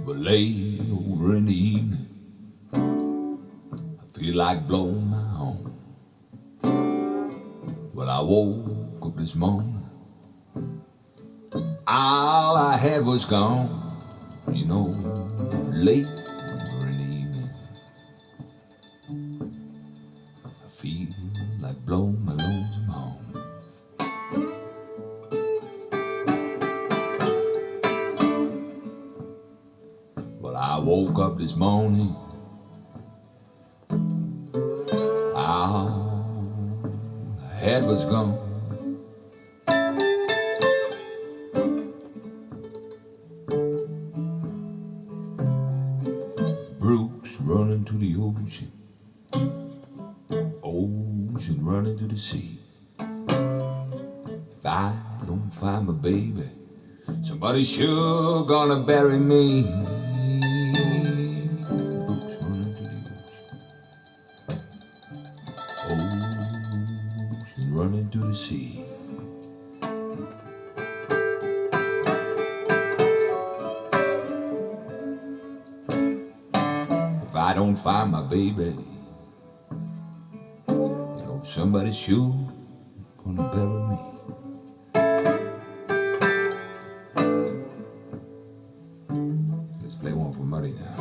But late over in the evening, I feel like blowing my horn. Well, I woke up this morning, all I had was gone. You know, late over in the evening, I feel like blowing my lonesome horn. Well, I woke up this morning, all I had was gone. Brooks running to the ocean, ocean running to the sea. If I don't find my baby, somebody's sure gonna bury me. Brooks running to the ocean, ocean running to the sea. If I don't find my baby, you know somebody's sure gonna bury me. Let's play one for Muddy now.